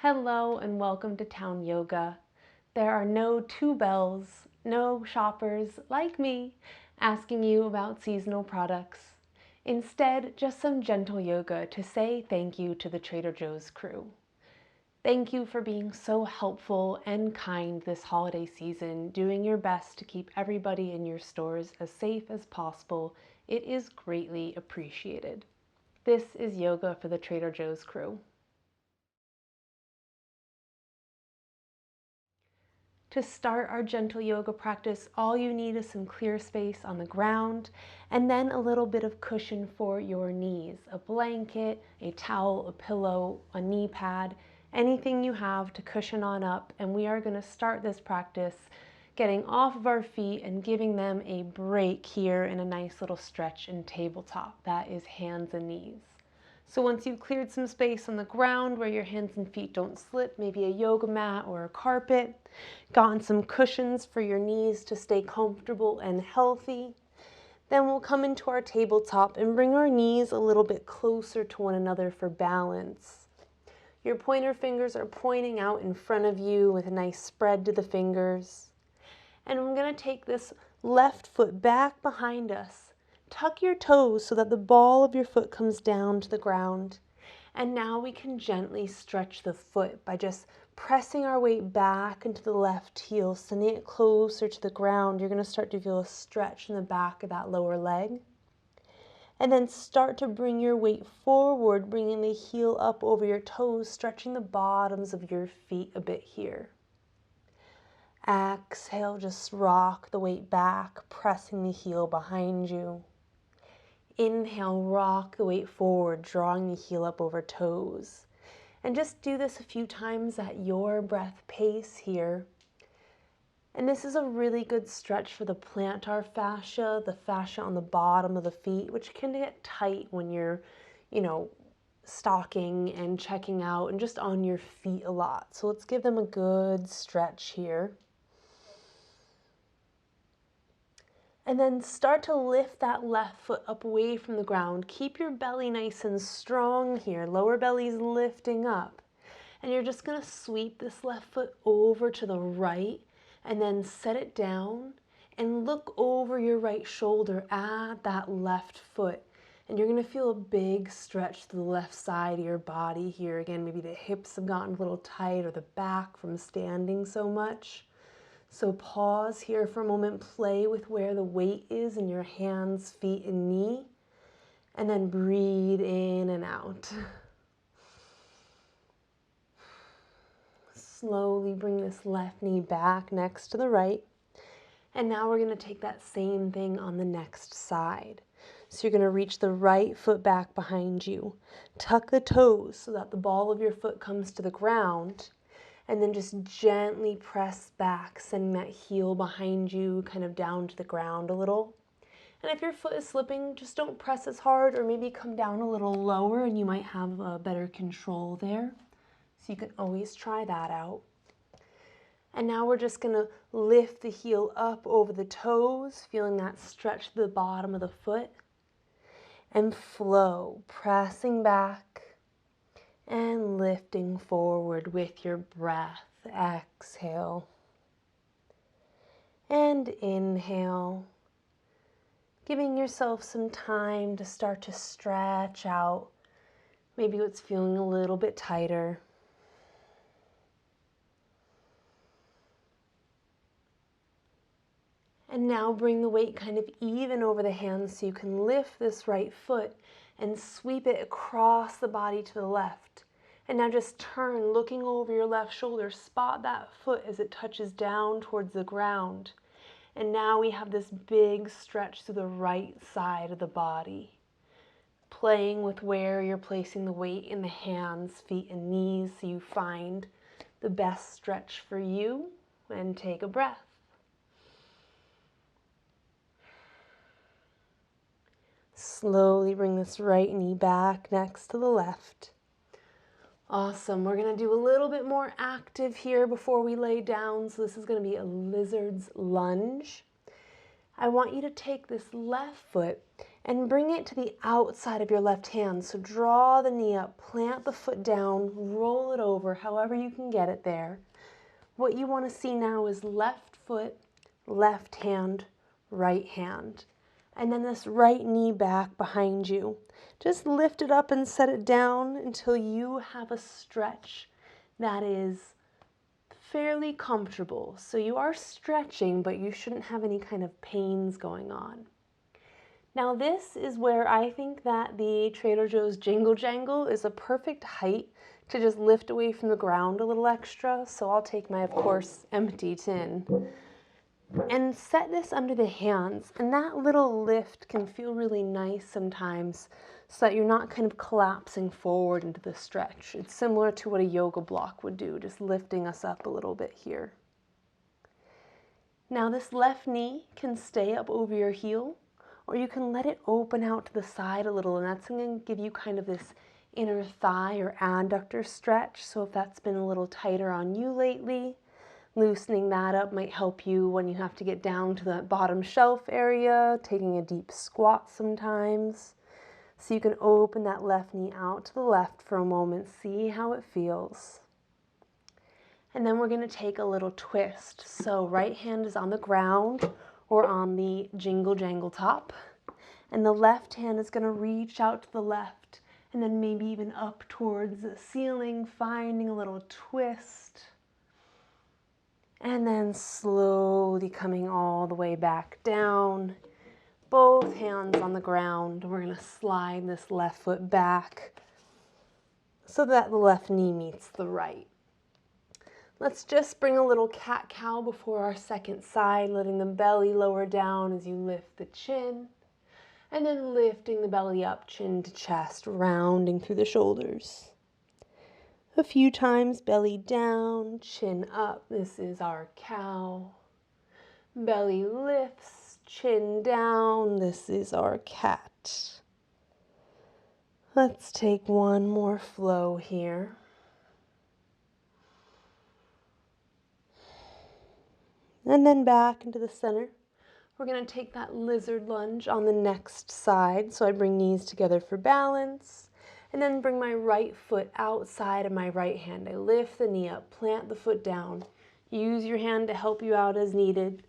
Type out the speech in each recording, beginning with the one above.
Hello and welcome to Town Yoga. There are no two bells, no shoppers like me asking you about seasonal products. Instead, just some gentle yoga to say thank you to the Trader Joe's crew. Thank you for being so helpful and kind this holiday season, doing your best to keep everybody in your stores as safe as possible. It is greatly appreciated. This is yoga for the Trader Joe's crew. To start our gentle yoga practice, all you need is some clear space on the ground and then a little bit of cushion for your knees. A blanket, a towel, a pillow, a knee pad, anything you have to cushion on up. And we are going to start this practice getting off of our feet and giving them a break here in a nice little stretch and tabletop. That is hands and knees. So once you've cleared some space on the ground where your hands and feet don't slip, maybe a yoga mat or a carpet, gotten some cushions for your knees to stay comfortable and healthy, then we'll come into our tabletop and bring our knees a little bit closer to one another for balance. Your pointer fingers are pointing out in front of you with a nice spread to the fingers. And I'm going to take this left foot back behind us. Tuck your toes so that the ball of your foot comes down to the ground. And now we can gently stretch the foot by just pressing our weight back into the left heel, sending it closer to the ground. You're going to start to feel a stretch in the back of that lower leg. And then start to bring your weight forward, bringing the heel up over your toes, stretching the bottoms of your feet a bit here. Exhale, just rock the weight back, pressing the heel behind you. Inhale, rock the weight forward, drawing the heel up over toes. And just do this a few times at your breath pace here. And this is a really good stretch for the plantar fascia, the fascia on the bottom of the feet, which can get tight when you're, stalking and checking out and just on your feet a lot. So let's give them a good stretch here. And then start to lift that left foot up away from the ground. Keep your belly nice and strong here. Lower belly's lifting up. And you're just going to sweep this left foot over to the right and then set it down and look over your right shoulder at that left foot. And you're going to feel a big stretch to the left side of your body here. Again, maybe the hips have gotten a little tight or the back from standing so much. So pause here for a moment, play with where the weight is in your hands, feet, and knee, and then breathe in and out. Slowly bring this left knee back next to the right. And now we're going to take that same thing on the next side. So you're going to reach the right foot back behind you. Tuck the toes so that the ball of your foot comes to the ground. And then just gently press back, sending that heel behind you kind of down to the ground a little. And if your foot is slipping, just don't press as hard, or maybe come down a little lower and you might have a better control there. So you can always try that out. And now we're just going to lift the heel up over the toes, feeling that stretch to the bottom of the foot. And flow, pressing back and lifting forward with your breath. Exhale. And inhale. Giving yourself some time to start to stretch out. Maybe it's feeling a little bit tighter. And now bring the weight kind of even over the hands so you can lift this right foot and sweep it across the body to the left. And now just turn, looking over your left shoulder, spot that foot as it touches down towards the ground. And now we have this big stretch to the right side of the body. Playing with where you're placing the weight in the hands, feet, and knees so you find the best stretch for you, and take a breath. Slowly bring this right knee back next to the left. Awesome. We're going to do a little bit more active here before we lay down. So this is going to be a lizard's lunge. I want you to take this left foot and bring it to the outside of your left hand. So draw the knee up, plant the foot down, roll it over, however you can get it there. What you want to see now is left foot, left hand, right hand. And then this right knee back behind you. Just lift it up and set it down until you have a stretch that is fairly comfortable. So you are stretching, but you shouldn't have any kind of pains going on. Now this is where I think that the Trader Joe's Jingle Jangle is a perfect height to just lift away from the ground a little extra. So I'll take my, of course, empty tin and set this under the hands. And that little lift can feel really nice sometimes so that you're not kind of collapsing forward into the stretch. It's similar to what a yoga block would do, just lifting us up a little bit here. Now this left knee can stay up over your heel, or you can let it open out to the side a little, and that's going to give you kind of this inner thigh or adductor stretch. So if that's been a little tighter on you lately, loosening that up might help you when you have to get down to the bottom shelf area, taking a deep squat sometimes. So you can open that left knee out to the left for a moment, see how it feels. And then we're going to take a little twist. So right hand is on the ground or on the Jingle Jangle top, and the left hand is going to reach out to the left and then maybe even up towards the ceiling, finding a little twist. And then slowly coming all the way back down. Both hands on the ground. We're going to slide this left foot back so that the left knee meets the right. Let's just bring a little cat-cow before our second side, letting the belly lower down as you lift the chin. And then lifting the belly up, chin to chest, rounding through the shoulders. A few times, belly down, chin up. This is our cow. Belly lifts, chin down. This is our cat. Let's take one more flow here. And then back into the center. We're going to take that lizard lunge on the next side. So I bring knees together for balance. And then bring my right foot outside of my right hand. I lift the knee up, plant the foot down. Use your hand to help you out as needed.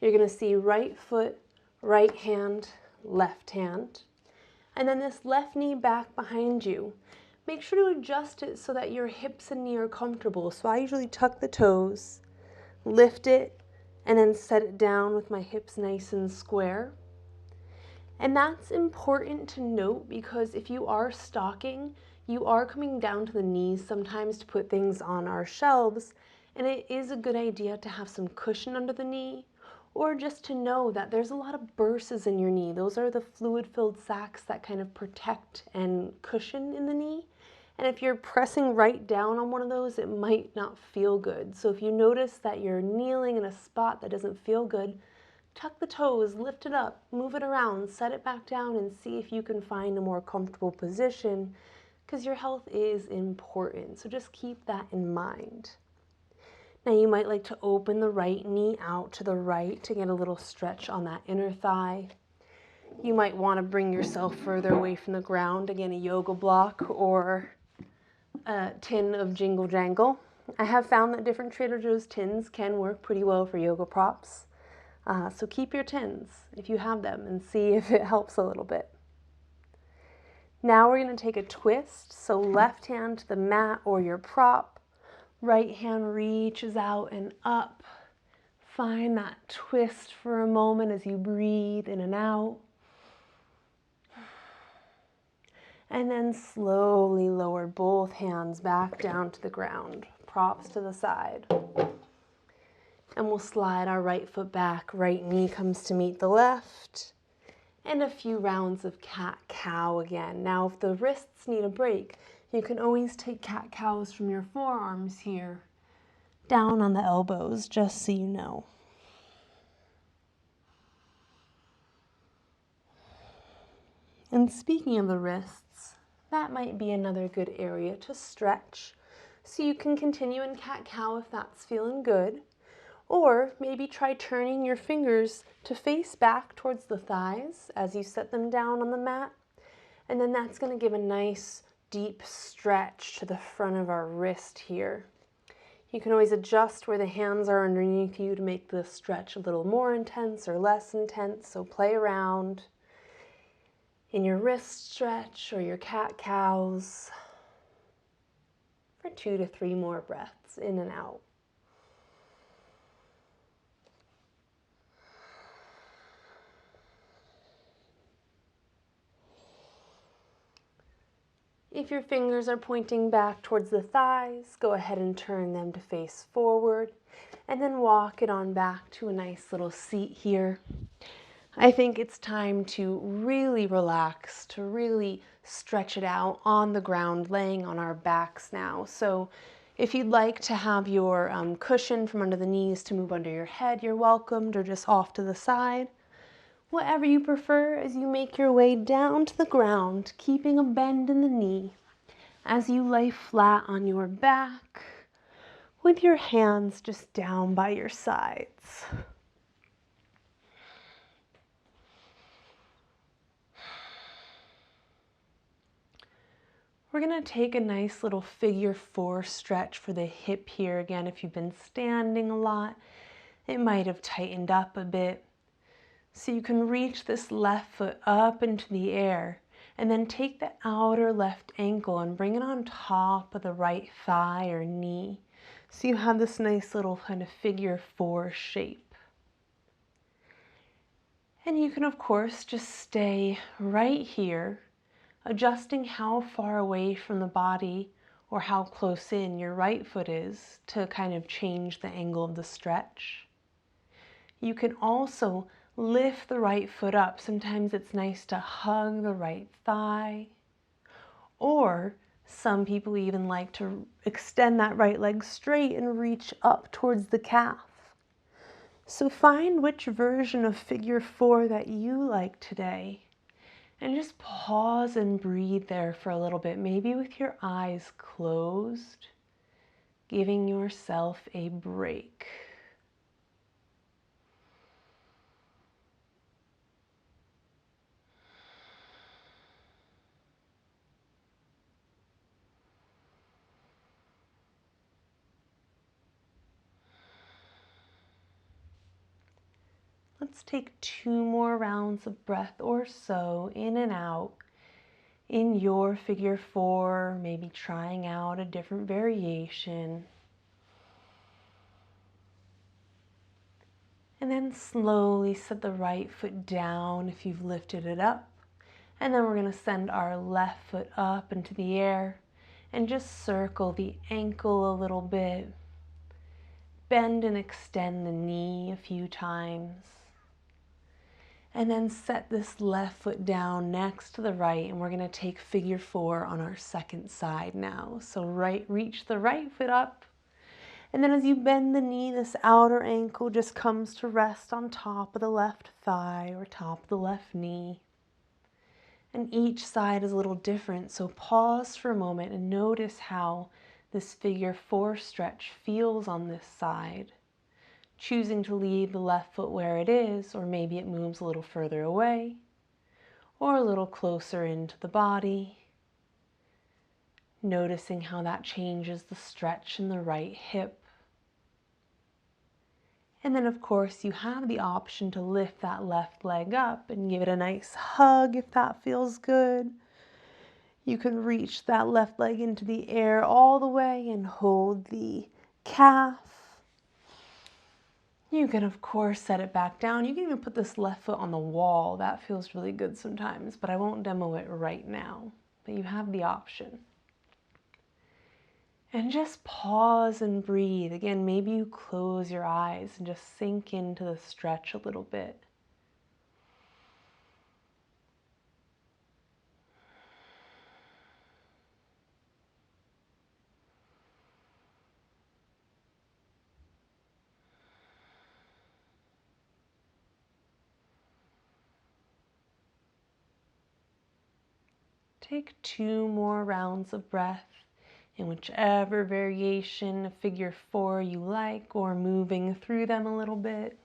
You're going to see right foot, right hand, left hand. And then this left knee back behind you. Make sure to adjust it so that your hips and knee are comfortable. So I usually tuck the toes, lift it, and then set it down with my hips nice and square. And that's important to note because if you are stocking, you are coming down to the knees sometimes to put things on our shelves, and it is a good idea to have some cushion under the knee, or just to know that there's a lot of burses in your knee. Those are the fluid-filled sacs that kind of protect and cushion in the knee. And if you're pressing right down on one of those, it might not feel good. So if you notice that you're kneeling in a spot that doesn't feel good, tuck the toes, lift it up, move it around, set it back down, and see if you can find a more comfortable position, because your health is important. So just keep that in mind. Now you might like to open the right knee out to the right to get a little stretch on that inner thigh. You might want to bring yourself further away from the ground, again a yoga block or a tin of Jingle Jangle. I have found that different Trader Joe's tins can work pretty well for yoga props. So keep your tins if you have them and see if it helps a little bit. Now we're going to take a twist. So left hand to the mat or your prop. Right hand reaches out and up. Find that twist for a moment as you breathe in and out. And then slowly lower both hands back down to the ground. Props to the side. And we'll slide our right foot back. Right knee comes to meet the left. And a few rounds of cat-cow again. Now if the wrists need a break, you can always take cat-cows from your forearms here down on the elbows, just so you know. And speaking of the wrists, that might be another good area to stretch. So you can continue in cat-cow if that's feeling good. Or maybe try turning your fingers to face back towards the thighs as you set them down on the mat. And then that's going to give a nice deep stretch to the front of our wrist here. You can always adjust where the hands are underneath you to make the stretch a little more intense or less intense, so play around in your wrist stretch or your cat-cows for 2 to 3 more breaths in and out. If your fingers are pointing back towards the thighs, go ahead and turn them to face forward, and then walk it on back to a nice little seat here. I think it's time to really relax, to really stretch it out on the ground, laying on our backs now. So if you'd like to have your cushion from under the knees to move under your head, you're welcomed, or just off to the side. Whatever you prefer as you make your way down to the ground, keeping a bend in the knee as you lay flat on your back with your hands just down by your sides. We're going to take a nice little figure 4 stretch for the hip here. Again, if you've been standing a lot, it might have tightened up a bit. So you can reach this left foot up into the air and then take the outer left ankle and bring it on top of the right thigh or knee. So you have this nice little kind of figure 4 shape. And you can, of course, just stay right here, adjusting how far away from the body or how close in your right foot is to kind of change the angle of the stretch. You can also lift the right foot up. Sometimes it's nice to hug the right thigh, or some people even like to extend that right leg straight and reach up towards the calf. So find which version of figure 4 that you like today, and just pause and breathe there for a little bit, maybe with your eyes closed, giving yourself a break. Let's take 2 more rounds of breath or so, in and out, in your figure 4, maybe trying out a different variation. And then slowly set the right foot down if you've lifted it up. And then we're going to send our left foot up into the air and just circle the ankle a little bit. Bend and extend the knee a few times. And then set this left foot down next to the right, and we're going to take figure 4 on our second side now. So reach the right foot up, and then as you bend the knee, this outer ankle just comes to rest on top of the left thigh or top of the left knee. And each side is a little different, so pause for a moment and notice how this figure 4 stretch feels on this side. Choosing to leave the left foot where it is, or maybe it moves a little further away, or a little closer into the body. Noticing how that changes the stretch in the right hip. And then, of course, you have the option to lift that left leg up and give it a nice hug if that feels good. You can reach that left leg into the air all the way and hold the calf. You can, of course, set it back down. You can even put this left foot on the wall. That feels really good sometimes, but I won't demo it right now. But you have the option. And just pause and breathe. Again, maybe you close your eyes and just sink into the stretch a little bit. Take 2 more rounds of breath in whichever variation of figure 4 you like, or moving through them a little bit.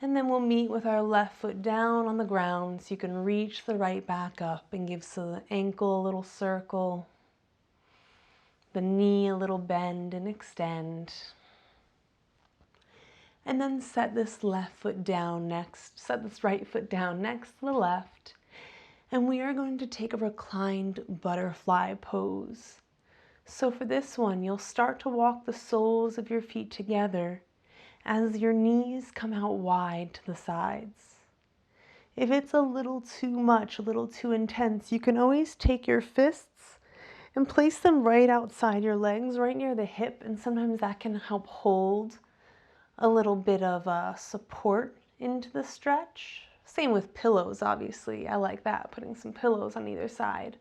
And then we'll meet with our left foot down on the ground so you can reach the right back up and give the ankle a little circle, the knee a little bend and extend. And then set this right foot down next to the left. And we are going to take a reclined butterfly pose. So for this one, you'll start to walk the soles of your feet together as your knees come out wide to the sides. If it's a little too much, a little too intense, you can always take your fists and place them right outside your legs, right near the hip, and sometimes that can help hold a little bit of support into the stretch. Same with pillows, obviously. I like that. Putting some pillows on either side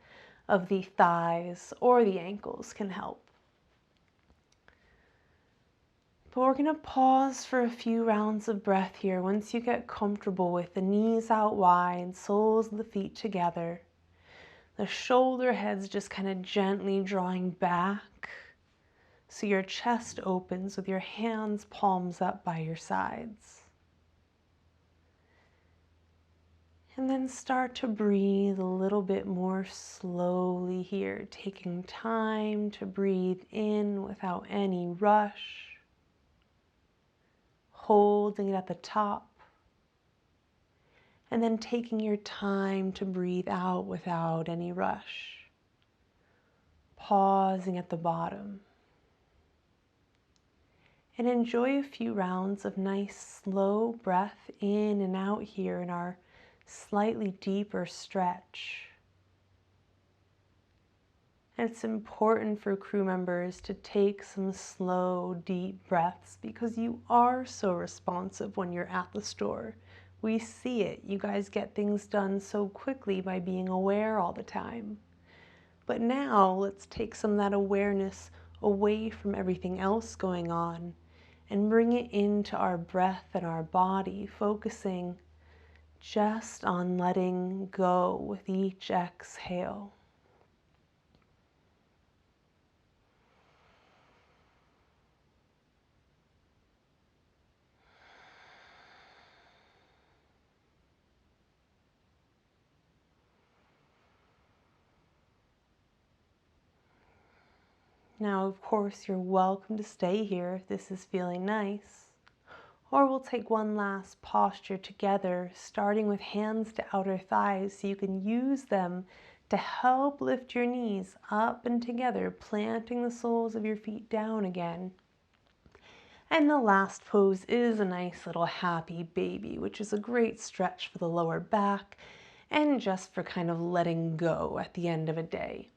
of the thighs or the ankles can help. But we're going to pause for a few rounds of breath here once you get comfortable with the knees out wide, soles of the feet together. The shoulder heads just kind of gently drawing back so your chest opens with your hands palms up by your sides. And then start to breathe a little bit more slowly here, taking time to breathe in without any rush, holding it at the top, and then taking your time to breathe out without any rush, pausing at the bottom. And enjoy a few rounds of nice slow breath in and out here in our slightly deeper stretch. And it's important for crew members to take some slow, deep breaths because you are so responsive when you're at the store. We see it. You guys get things done so quickly by being aware all the time. But now let's take some of that awareness away from everything else going on and bring it into our breath and our body, focusing just on letting go with each exhale. Now, of course, you're welcome to stay here if this is feeling nice. Or we'll take one last posture together, starting with hands to outer thighs so you can use them to help lift your knees up and together, planting the soles of your feet down again. And the last pose is a nice little happy baby, which is a great stretch for the lower back and just for kind of letting go at the end of a day.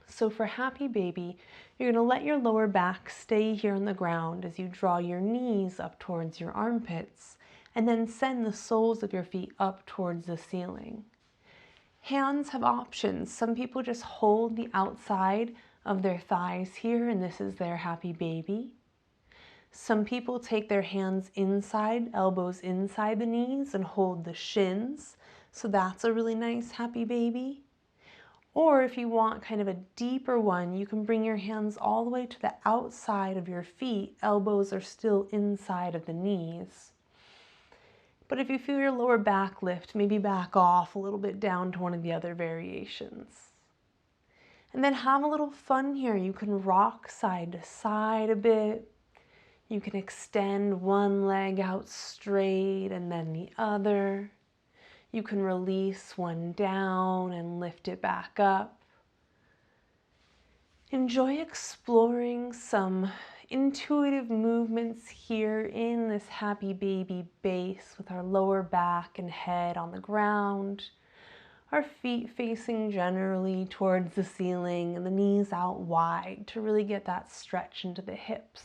So for happy baby, you're going to let your lower back stay here on the ground as you draw your knees up towards your armpits and then send the soles of your feet up towards the ceiling. Hands have options. Some people just hold the outside of their thighs here and this is their happy baby. Some people take their hands inside, elbows inside the knees and hold the shins. So that's a really nice happy baby. Or if you want kind of a deeper one, you can bring your hands all the way to the outside of your feet. Elbows are still inside of the knees. But if you feel your lower back lift, maybe back off a little bit down to one of the other variations. And then have a little fun here. You can rock side to side a bit. You can extend one leg out straight and then the other. You can release one down and lift it back up. Enjoy exploring some intuitive movements here in this happy baby base with our lower back and head on the ground, our feet facing generally towards the ceiling and the knees out wide to really get that stretch into the hips.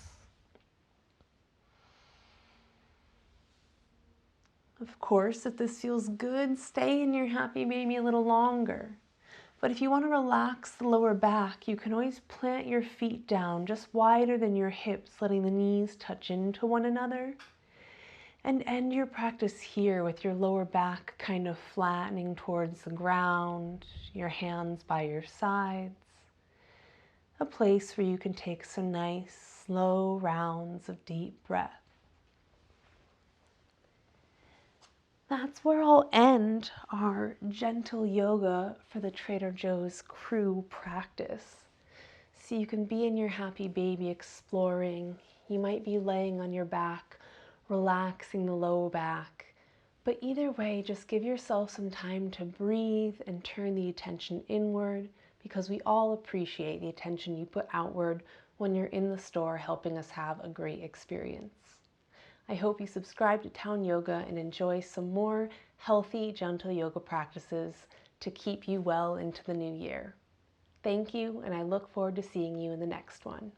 Of course, if this feels good, stay in your happy baby a little longer. But if you want to relax the lower back, you can always plant your feet down just wider than your hips, letting the knees touch into one another. And end your practice here with your lower back kind of flattening towards the ground, your hands by your sides. A place where you can take some nice, slow rounds of deep breath. That's where I'll end our gentle yoga for the Trader Joe's crew practice. So you can be in your happy baby exploring. You might be laying on your back, relaxing the low back. But either way, just give yourself some time to breathe and turn the attention inward, because we all appreciate the attention you put outward when you're in the store helping us have a great experience. I hope you subscribe to Town Yoga and enjoy some more healthy, gentle yoga practices to keep you well into the new year. Thank you, and I look forward to seeing you in the next one.